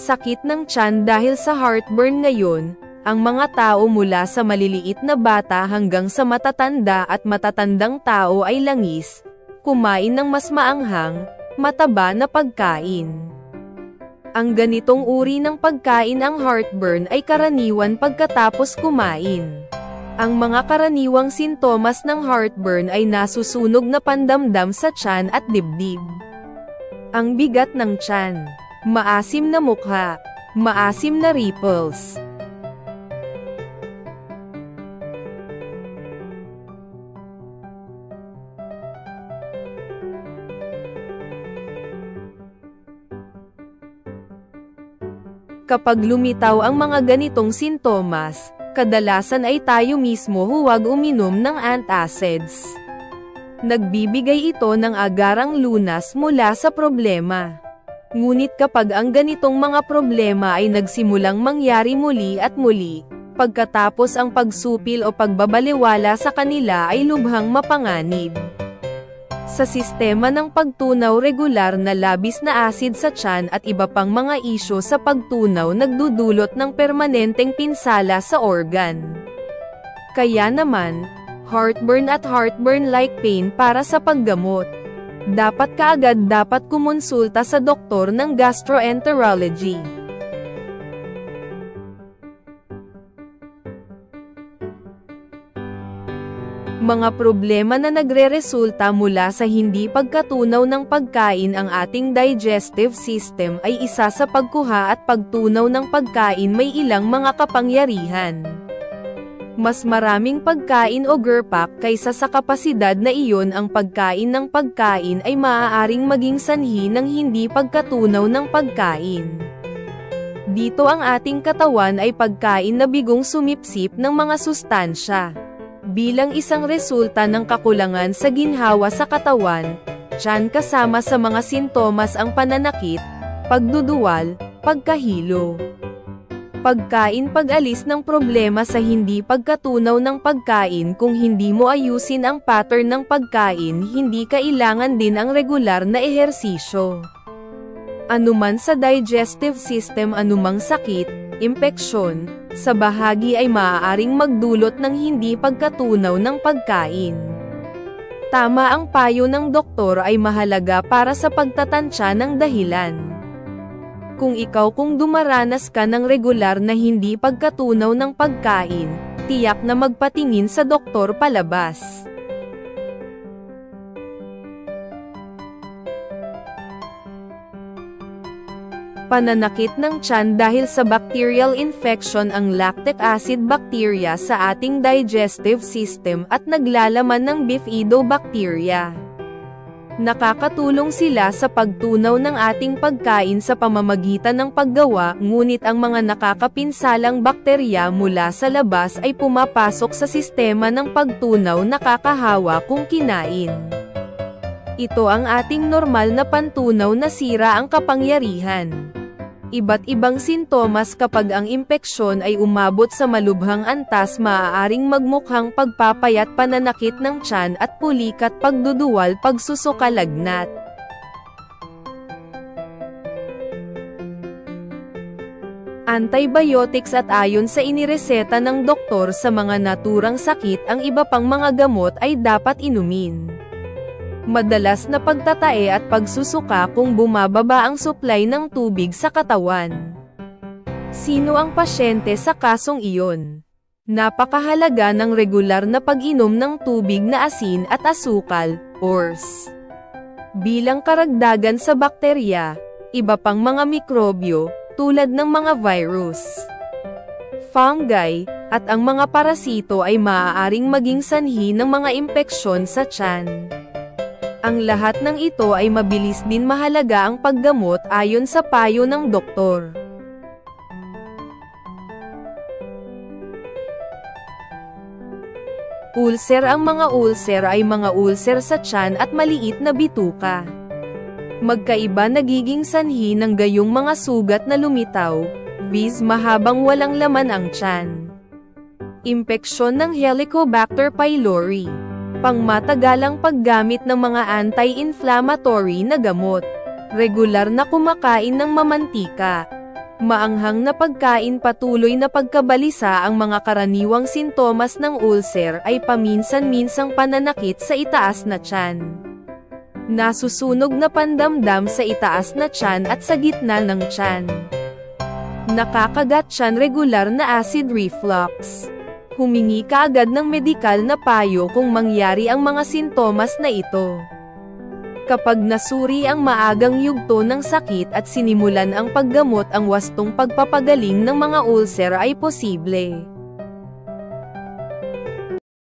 Sakit ng tiyan dahil sa heartburn ngayon, ang mga tao mula sa maliliit na bata hanggang sa matatanda at matatandang tao ay langis, kumain ng mas maanghang, mataba na pagkain. Ang ganitong uri ng pagkain ang heartburn ay karaniwan pagkatapos kumain. Ang mga karaniwang sintomas ng heartburn ay nasusunog na pandamdam sa tiyan at dibdib. Ang bigat ng tiyan, maasim na mukha, maasim na ripples. Kapag lumitaw ang mga ganitong sintomas, kadalasan ay tayo mismo huwag uminom ng antacids. Nagbibigay ito ng agarang lunas mula sa problema. Ngunit kapag ang ganitong mga problema ay nagsimulang mangyari muli at muli, pagkatapos ang pagsupil o pagbabaliwala sa kanila ay lubhang mapanganib. Sa sistema ng pagtunaw, regular na labis na asid sa tiyan at iba pang mga isyu sa pagtunaw nagdudulot ng permanenteng pinsala sa organ. Kaya naman, heartburn at heartburn-like pain para sa paggamot. Dapat kaagad kumonsulta sa doktor ng gastroenterology. Mga problema na nagreresulta mula sa hindi pagkatunaw ng pagkain. Ang ating digestive system ay isa sa pagkuha at pagtunaw ng pagkain may ilang mga kapangyarihan. Mas maraming pagkain o gerpak kaysa sa kapasidad na iyon. Ang pagkain ng pagkain ay maaaring maging sanhi ng hindi pagkatunaw ng pagkain. Dito ang ating katawan ay pagkain na bigong sumipsip ng mga sustansya. Bilang isang resulta ng kakulangan sa ginhawa sa katawan, tiyan kasama sa mga sintomas ang pananakit, pagduduwal, pagkahilo. Pagkain pag-alis ng problema sa hindi pagkatunaw ng pagkain. Kung hindi mo ayusin ang pattern ng pagkain, hindi kailangan din ang regular na ehersisyo. Anuman sa digestive system, anumang sakit, impeksyon, sa bahagi ay maaaring magdulot ng hindi pagkatunaw ng pagkain. Tama ang payo ng doktor ay mahalaga para sa pagtatansya ng dahilan. Kung dumaranas ka ng regular na hindi pagkatunaw ng pagkain, tiyak na magpatingin sa doktor palabas. Pananakit ng tiyan dahil sa bacterial infection. Ang lactic acid bacteria sa ating digestive system at naglalaman ng bifidobacteria. Nakakatulong sila sa pagtunaw ng ating pagkain sa pamamagitan ng paggawa, ngunit ang mga nakakapinsalang bakterya mula sa labas ay pumapasok sa sistema ng pagtunaw, nakakahawa kung kinain. Ito ang ating normal na pantunaw na sira ang kapangyarihan. Iba't ibang sintomas kapag ang impeksyon ay umabot sa malubhang antas. Maaaring magmukhang pagpapayat, pananakit ng tiyan at pulikat, pagduduwal, pagsusuka, lagnat. Antibiotics at ayon sa inireseta ng doktor sa mga naturang sakit, ang iba pang mga gamot ay dapat inumin. Madalas na pagtatae at pagsusuka kung bumababa ang supply ng tubig sa katawan. Sino ang pasyente sa kasong iyon? Napakahalaga ng regular na pag-inom ng tubig na asin at asukal, ORS. Bilang karagdagan sa bakterya, iba pang mga mikrobyo, tulad ng mga virus, fungi, at ang mga parasito ay maaaring maging sanhi ng mga impeksyon sa tiyan. Ang lahat ng ito ay mabilis din mahalaga ang paggamot ayon sa payo ng doktor. Ulcer. Ang mga ulcer ay mga ulcer sa tiyan at maliit na bituka. Magkaiba nagiging sanhi ng gayong mga sugat na lumitaw, viz mahabang walang laman ang tiyan. Impeksyon ng Helicobacter pylori. Pangmatagalang paggamit ng mga anti-inflammatory na gamot. Regular na kumakain ng mamantika. Maanghang na pagkain patuloy na pagkabalisa. Ang mga karaniwang sintomas ng ulcer ay paminsan-minsang pananakit sa itaas na tiyan, nasusunog na pandamdam sa itaas na tiyan at sa gitna ng tiyan, nakakagat tiyan, regular na acid reflux. Humingi ka agad ng medikal na payo kung mangyari ang mga sintomas na ito. Kapag nasuri ang maagang yugto ng sakit at sinimulan ang paggamot, ang wastong pagpapagaling ng mga ulcer ay posible.